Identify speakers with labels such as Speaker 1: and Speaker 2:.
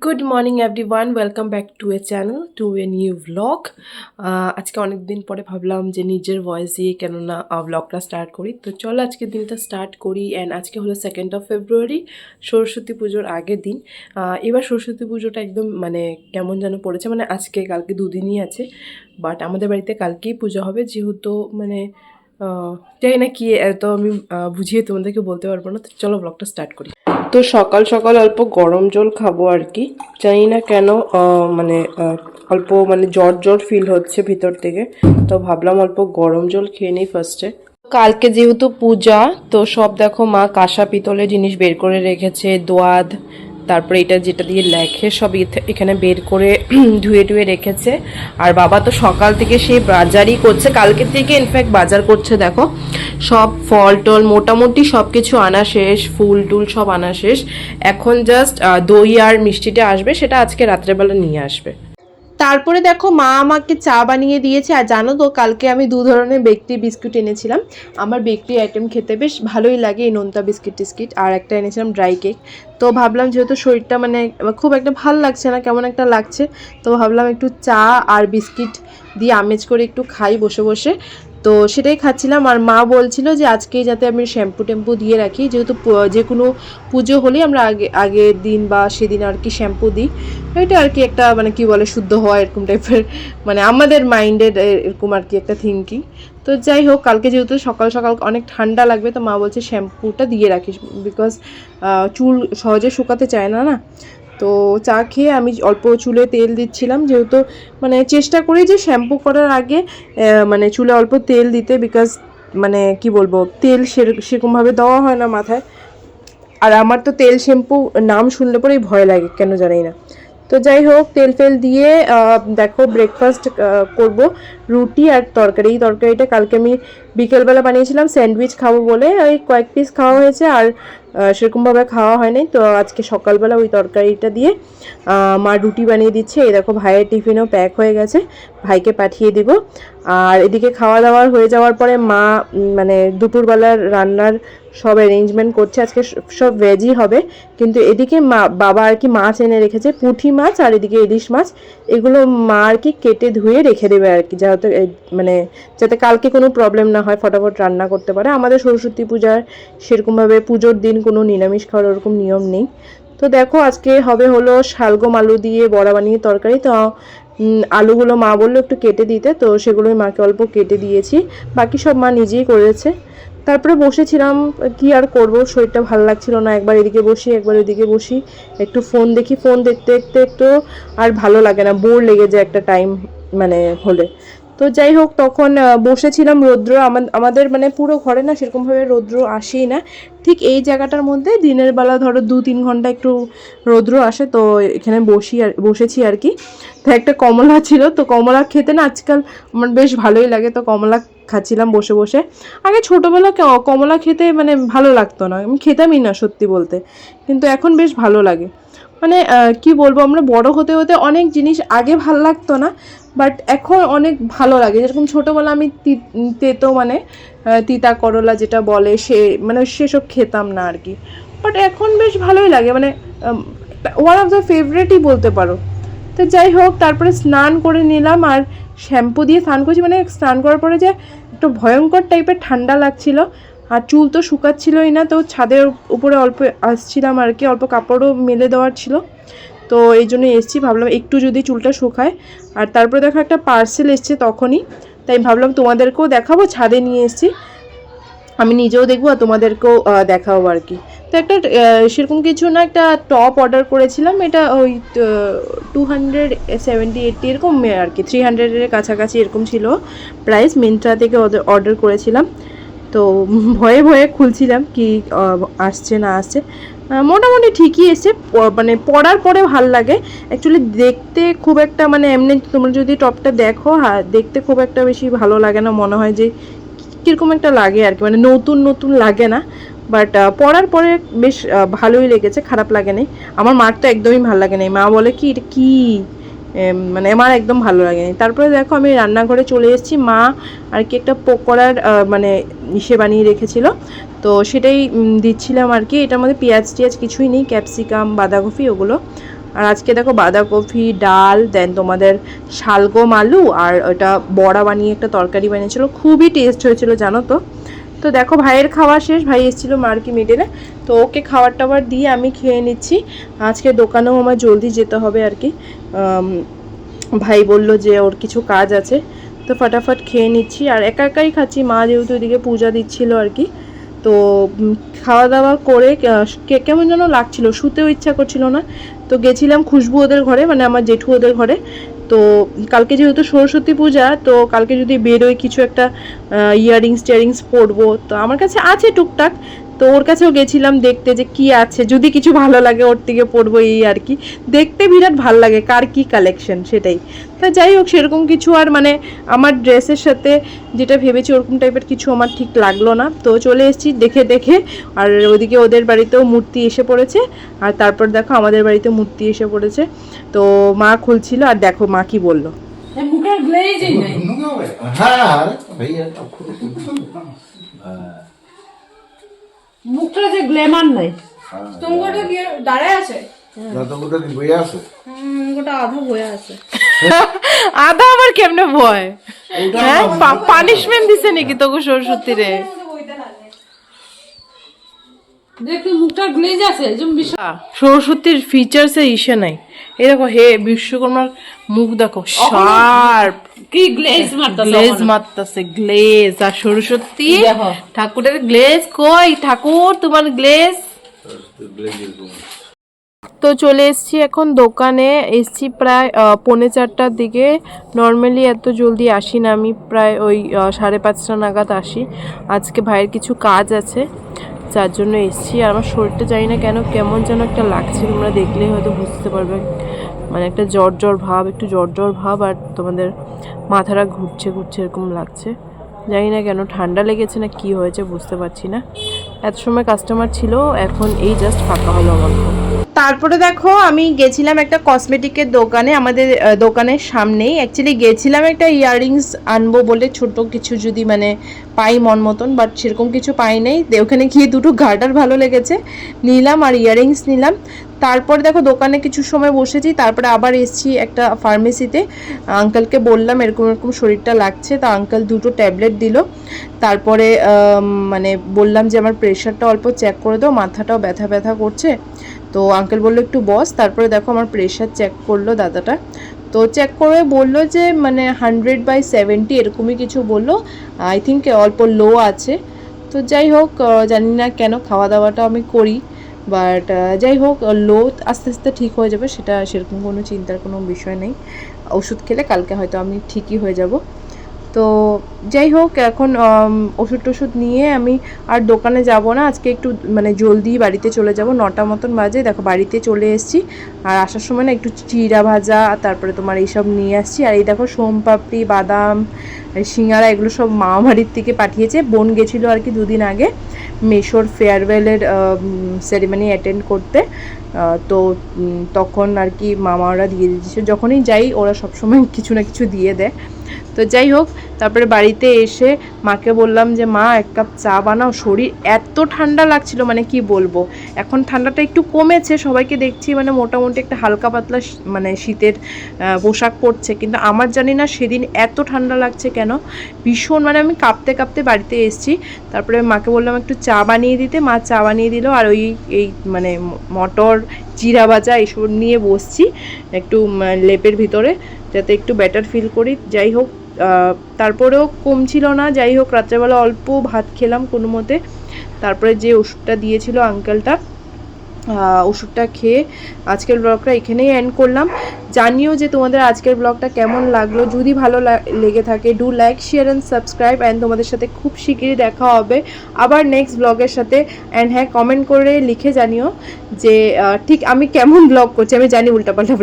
Speaker 1: Good morning everyone, welcome back to a channel, to a new vlog. আজকে অনেক দিন পরে ভাবলাম যে নিজের ভয়েস দিয়ে কেননা ভ্লগটা স্টার্ট করি। তো চলো আজকের দিনটা স্টার্ট করি। অ্যান্ড আজকে হলো 2nd ফেব্রুয়ারি, সরস্বতী পুজোর আগের দিন। এবার সরস্বতী পুজোটা একদম মানে কেমন যেন পড়েছে, মানে আজকে কালকে দুদিনই আছে, বাট আমাদের বাড়িতে কালকেই পুজো হবে। যেহেতু মানে জানি না কি, এত আমি বুঝিয়ে তোমাদেরকে বলতে পারবো না। তো চলো ব্লগটা স্টার্ট করি। তো সকাল সকাল অল্প গরম জল খাবো আর কি, জানি না কেন মানে অল্প মানে জ্বর জ্বর ফিল হচ্ছে ভিতর থেকে। তো ভাবলাম অল্প গরম জল খেয়ে নিই ফার্স্টে। কালকে যেহেতু পূজা, তো সব দেখো মা কাঁসা পিতলের জিনিস বের করে রেখেছে, দোয়াদ, তারপরে এটা যেটা দিয়ে লেখে সব এখানে বের করে ধুয়ে টুয়ে রেখেছে। আর বাবা তো সকাল থেকে সেই বাজারই করছে, কালকে থেকে ইনফ্যাক্ট বাজার করছে। দেখো সব ফল টল মোটামুটি সব কিছু আনা শেষ, ফুল টুল সব আনা শেষ। এখন জাস্ট দই আর মিষ্টিটা আসবে, সেটা আজকে রাত্রেবেলা নিয়ে আসবে। তারপরে দেখো মা আমাকে চা বানিয়ে দিয়েছে। আর জানো তো কালকে আমি 2 ধরনের বেকরি বিস্কুট এনেছিলাম। আমার বেকরি আইটেম খেতে বেশ ভালোই লাগে, এই নোনতা বিস্কিট টিস্কিট। আর একটা এনেছিলাম ড্রাই কেক। তো ভাবলাম যেহেতু শরীরটা মানে খুব একটা ভাল লাগছে না, কেমন একটা লাগছে, তো ভাবলাম একটু চা আর বিস্কিট দিয়ে আমেজ করে একটু খাই বসে বসে। তো সেটাই খাচ্ছিলাম। আর মা বলছিল যে আজকেই যাতে আমি শ্যাম্পু ট্যাম্পু দিয়ে রাখি, যেহেতু যে কোনো পুজো হলেই আমরা আগের দিন বা সেদিন আর কি শ্যাম্পু দিই। এটা আর কি একটা মানে কি বলে শুদ্ধ হওয়া এরকম টাইপের, মানে আমাদের মাইন্ডের এরকম আর কি একটা থিঙ্কিং। তো যাই হোক, কালকে যেহেতু সকাল সকাল অনেক ঠান্ডা লাগবে, তো মা বলছে শ্যাম্পুটা দিয়ে রাখিস, বিকজ চুল সহজে শুকাতে চায় না না। তো চা খেয়ে আমি অল্প চুলে তেল দিচ্ছিলাম, যেহেতু মানে চেষ্টা করি যে শ্যাম্পু করার আগে মানে চুলে অল্প তেল দিতে, বিকজ মানে কি বলবো, তেল সেরকমভাবে দেওয়া হয় না মাথায়। আর আমার তো তেল শ্যাম্পু নাম শুনলে পরেই ভয় লাগে, কেন জানি না। তো যাই হোক, তেল ফেল দিয়ে দেখো ব্রেকফাস্ট করব, রুটি আর তরকারি। এই তরকারিটা কালকে আমি বিকেলবেলা বানিয়েছিলাম স্যান্ডউইচ খাবো বলে, ওই কয়েক পিস খাওয়া হয়েছে, আর সেরকমভাবে খাওয়া হয়নি। তো আজকে সকালবেলা ওই তরকারিটা দিয়ে মা রুটি বানিয়ে দিচ্ছে। এই দেখো ভাইয়ের টিফিনও প্যাক হয়ে গেছে, ভাইকে পাঠিয়ে দিব। আর এদিকে খাওয়া দাওয়ার হয়ে যাওয়ার পরে মা মানে দুপুরবেলার রান্নার সব অ্যারেঞ্জমেন্ট করছে। আজকে সব ভেজই হবে, কিন্তু এদিকে বাবা আর কি মাছ এনে রেখেছে, পুঁটি মাছ আর এদিকে ইলিশ মাছ। এগুলো মা আর কি কেটে ধুয়ে রেখে দেবে আর কি, যাতে মানে যাতে কালকে কোনো প্রবলেম না হয়, ফটাফট রান্না করতে পারে। আমাদের সরস্বতী পূজার সেরকমভাবে পুজোর দিন কোনো নিরামিষ খাওয়ার ওরকম নিয়ম নেই। তো দেখো আজকে হবে হলো শালগম আলু দিয়ে বড়া বানিয়ে তরকারি। তো আলুগুলো মা বললো একটু কেটে দিতে, তো সেগুলোই মাকে অল্প কেটে দিয়েছি, বাকি সব মা নিজেই করেছে। তারপরে বসেছিলাম, কি আর করব, শরীরটা ভালো লাগছিল না, একবার এদিকে বসি একবার ওইদিকে বসি, একটু ফোন দেখি। ফোন দেখতে দেখতে একটু আর ভালো লাগে না, বোর লেগে যায় একটা টাইম মানে হলে। তো যাই হোক, তখন বসেছিলাম। রৌদ্র আমাদের মানে পুরো ঘরে না সেরকমভাবে রৌদ্র আসেই না, ঠিক এই জায়গাটার মধ্যে দিনের বেলা ধরো 2-3 ঘন্টা একটু রৌদ্র আসে। তো এখানে বসেছি আর কি। তো একটা কমলা ছিল, তো কমলা খেতে না আজকাল আমার বেশ ভালোই লাগে, তো কমলা খাচ্ছিলাম বসে বসে। আগে ছোটোবেলা কমলা খেতে মানে ভালো লাগতো না, আমি খেতামই না সত্যি বলতে, কিন্তু এখন বেশ ভালো লাগে। মানে কি বলবো, আমরা বড় হতে হতে অনেক জিনিস আগে ভালো লাগতো না, বাট এখন অনেক ভালো লাগে। যেরকম ছোটোবেলা আমি তেতো মানে তিতা করলা যেটা বলে মানে সেসব খেতাম না আর কি, বাট এখন বেশ ভালোই লাগে, মানে ওয়ান অফ দ্য ফেভারিটই বলতে পারো। তো যাই হোক, তারপরে স্নান করে নিলাম, আর শ্যাম্পু দিয়ে স্নান করছি, মানে স্নান করার পরে যে একটু ভয়ঙ্কর টাইপের ঠান্ডা লাগছিল, আর চুল তো শুকাচ্ছিলই না। তো ছাদের উপরে অল্প আসছিলাম আর কি, অল্প কাপড়ও মেলে দেওয়ার ছিল, তো এই জন্য এসছি, ভাবলাম একটু যদি চুলটা শুকায়। আর তারপরে দেখো একটা পার্সেল এসছে তখনই, তাই ভাবলাম তোমাদেরকেও দেখাবো, ছাদে নিয়ে এসছি, আমি নিজেও দেখবো আর তোমাদেরকেও দেখাবো আর কি। তো একটা সেরকম কিছু না, একটা টপ অর্ডার করেছিলাম, এটা ওই 270-80 এরকম আর কি, 300-এর কাছাকাছি এরকম ছিল প্রাইস। মিন্ত্রা থেকে অর্ডার করেছিলাম, তো ভয়ে ভয়ে খুলছিলাম কি আসছে না আসছে। মোটামুটি ঠিকই এসছে, মানে পরার পরে ভাল লাগে। অ্যাকচুয়ালি দেখতে খুব একটা মানে এমনি তোমরা যদি টপটা দেখো, হ্যাঁ দেখতে খুব একটা বেশি ভালো লাগে না, মনে হয় যে কীরকম একটা লাগে আর কি, মানে নতুন নতুন লাগে না। বাট পরার পরে বেশ ভালোই লেগেছে, খারাপ লাগে নাই। আমার মার তো একদমই ভালো লাগে নাই, মা বলে কি এটা কী, মানে আমার একদম ভালো লাগেনি। তারপরে দেখো আমি রান্নাঘরে চলে এসেছি, মা আর কি একটা পকোড়ার মানে ইসে বানিয়ে রেখেছিল, তো সেটাই দিচ্ছিলাম আর কি। এটার মধ্যে পেঁয়াজ টিয়াজ কিছুই নেই, ক্যাপসিকাম বাঁধাকপি ওগুলো। আর আজকে দেখো বাঁধাকপি, ডাল, দেন তোমাদের শালগম আলু, আর ওটা বড়া বানিয়ে একটা তরকারি বানিয়েছিল, খুবই টেস্ট হয়েছিল জানো তো। তো দেখো ভাইয়ের খাওয়া শেষ, ভাই এসেছিলো মার্কি মিডেলে, তো ওকে খাবার টাবার দিয়ে আমি খেয়ে নিচ্ছি। আজকে দোকানেও আমার জলদি যেতে হবে আর কি, ভাই বলল যে ওর কিছু কাজ আছে, তো ফটাফট খেয়ে নিচ্ছি। আর একা একাই খাচ্ছি, মা যেহেতু ওইদিকে পূজা দিচ্ছিল আর কি। তো খাওয়া দাওয়া করে কেমন যেন লাগছিল, শুতেও ইচ্ছা করছিল না। তো গেছিলাম খুশবু ওদের ঘরে, মানে আমার জেঠু ওদের ঘরে। তো কালকে যেহেতু সরস্বতী পূজা, তো কালকে যদি বেরোয় কিছু একটা ইয়াররিংস টিয়ারিংস পরবো, তো আমার কাছে আছে টুকটাক, তো ওর কাছেও গেছিলাম দেখতে যে কি আছে, যদি কিছু ভালো লাগে ওর থেকে পরবো, এই আর কি। দেখতে বিরাট ভালো লাগে কার কি কালেকশন, সেটাই। তা যাই হোক, সেরকম কিছু আর মানে আমার ড্রেসের সাথে যেটা ভেবেছি ওরকম টাইপের কিছু আমার ঠিক লাগলো না, তো চলে এসেছি দেখে দেখে। আর ওদিকে ওদের বাড়িতেও মূর্তি এসে পড়েছে, আর তারপর দেখো আমাদের বাড়িতে মূর্তি এসে পড়েছে। তো মা খুলছিল, আর দেখো মা কি বললো।
Speaker 2: মুখটা যে গ্ল্যামার নাই,
Speaker 3: তোমার কি দাঁড়ায় আছে?
Speaker 2: গোটা আধা বয়ে আছে।
Speaker 1: আধা আবার কেমনে ভয়? হ্যাঁ, পানিশমেন্ট দিছে নাকি তোকে সরস্বতী রে?
Speaker 2: দেখো মুখটা গ্লেজ আছে,
Speaker 1: সরস্বতীর ফিচার্স এর ইসে নাই। এই দেখো হে বিশ্বকর্মার মুখ দেখো, শার্প,
Speaker 2: কি গ্লেজ মারতাছে,
Speaker 1: গ্লেজ মারতাছে, গ্লেজ। আর সরস্বতী ঠাকুরের গ্লেজ কই? ঠাকুর তোমার গ্লেজ। তো চলে এসেছি এখন দোকানে, এসছি প্রায় 4:45টার দিকে। নর্মালি এত জলদি আসি না আমি, প্রায় ওই 5:30 নাগাদ আসি। আজকে ভাইয়ের কিছু কাজ আছে, যার জন্য এসছি। আর আমার শরীরটা জানি না কেন কেমন যেন একটা লাগছে, তোমরা দেখলেই হয়তো বুঝতে পারবে। মানে একটা জ্বর জ্বর ভাব, একটু জ্বর জ্বর ভাব, আর তোমাদের মাথাটা ঘুরছে ঘুরছে এরকম লাগছে। জানি না কেন, ঠান্ডা লেগেছে না কি হয়েছে বুঝতে পারছি না। এত সময় কাস্টমার ছিল, এখন এই জাস্ট ফাঁকা হলো আমার ঘর। তারপরে দেখো আমি গেছিলাম একটা কসমেটিকের দোকানে, আমাদের দোকানের সামনেই। অ্যাকচুয়ালি গেছিলাম একটা ইয়াররিংস আনবো বলে, ছোট কিছু যদি মানে পাই মন মতন, বাট সেরকম কিছু পাই নাই। ওখানে গিয়ে দুটো গার্ডার ভালো লেগেছে, নিলাম, আর ইয়াররিংস নিলাম। তারপর দেখো দোকানে কিছু সময় বসেছি, তারপরে আবার এসেছি একটা ফার্মেসিতে। আঙ্কেলকে বললাম এরকম এরকম শরীরটা লাগছে, তা আঙ্কেল দুটো ট্যাবলেট দিল। তারপরে মানে বললাম যে আমার প্রেশারটা অল্প চেক করে দাও, মাথাটাও ব্যথা ব্যথা করছে। তো আঙ্কেল বললো একটু বস। তারপরে দেখো আমার প্রেশার চেক করলো দাদাটা, তো চেক করে বললো যে মানে 100/70 এরকমই কিছু বললো। আই থিঙ্ক অল্প লো আছে। তো যাই হোক, জানি না কেন, খাওয়া দাওয়াটা আমি করি, বাট যাই হোক লো আস্তে আস্তে ঠিক হয়ে যাবে, সেটা সেরকম কোনো চিন্তার কোনো বিষয় নেই। ওষুধ খেলে কালকে হয়তো আমি ঠিকই হয়ে যাব। তো যাই হোক, এখন ওষুধ টষুধ নিয়ে আমি আর দোকানে যাব না আজকে, একটু মানে জলদি বাড়িতে চলে যাব। 9টা মতন বাজে, দেখো বাড়িতে চলে এসেছি। আর আসার সময় না একটু চিড়া ভাজা, তারপরে তোমার এইসব নিয়ে আসছি। আর এই দেখো সোমপাপড়ি, বাদাম, সিঙ্গারা, এগুলো সব মামাবাড়ির থেকে পাঠিয়েছে। বোন গেছিলো আর কি 2 দিন আগে মেশোর ফেয়ারওয়েলের সেরিমনি অ্যাটেন্ড করতে, তো তখন আর কি মামারা দিয়ে দিয়েছে। যখনই যাই ওরা সবসময় কিছু না কিছু দিয়ে দেয়। তো যাই হোক, তারপরে বাড়িতে এসে মাকে বললাম যে মা 1 কাপ চা বানাও, শরীর এত ঠান্ডা লাগছিল মানে কি বলবো। এখন ঠান্ডাটা একটু কমেছে, সবাইকে দেখছি মানে মোটামুটি একটা হালকা পাতলা মানে শীতের পোশাক পরছে, কিন্তু আমার জানি না সেদিন এত ঠান্ডা লাগছে কেন, ভীষণ মানে আমি কাঁপতে কাঁপতে বাড়িতে এসেছি। তারপরে মাকে বললাম একটু চা বানিয়ে দিতে, মা চা বানিয়ে দিল। আর এই মানে মটর, জিরা ভাজা এসব নিয়ে বসছি একটু লেপের ভিতরে, যাতে একটু বেটার ফিল করি। যাই হোক, তারপরেও কমছিল না। যাই হোক, রাত্রেবেলা অল্প ভাত খেলাম কোনো মতে। তারপরে যে ওষুধটা দিয়েছিল আঙ্কেলটা, ওষুধটা খেয়ে আজকের ব্লগটা এখানেই এন্ড করলাম। জানিও যে তোমাদের আজকের ব্লগটা কেমন লাগলো। যদি ভালো লেগে থাকে, do like, share and subscribe. And তোমাদের সাথে খুব শিগগিরই দেখা হবে আবার নেক্সট ব্লগের সাথে। অ্যান্ড হ্যাঁ, কমেন্ট করে লিখে জানিও যে ঠিক আমি কেমন ব্লগ করছি। আমি জানি উল্টাপাল্টা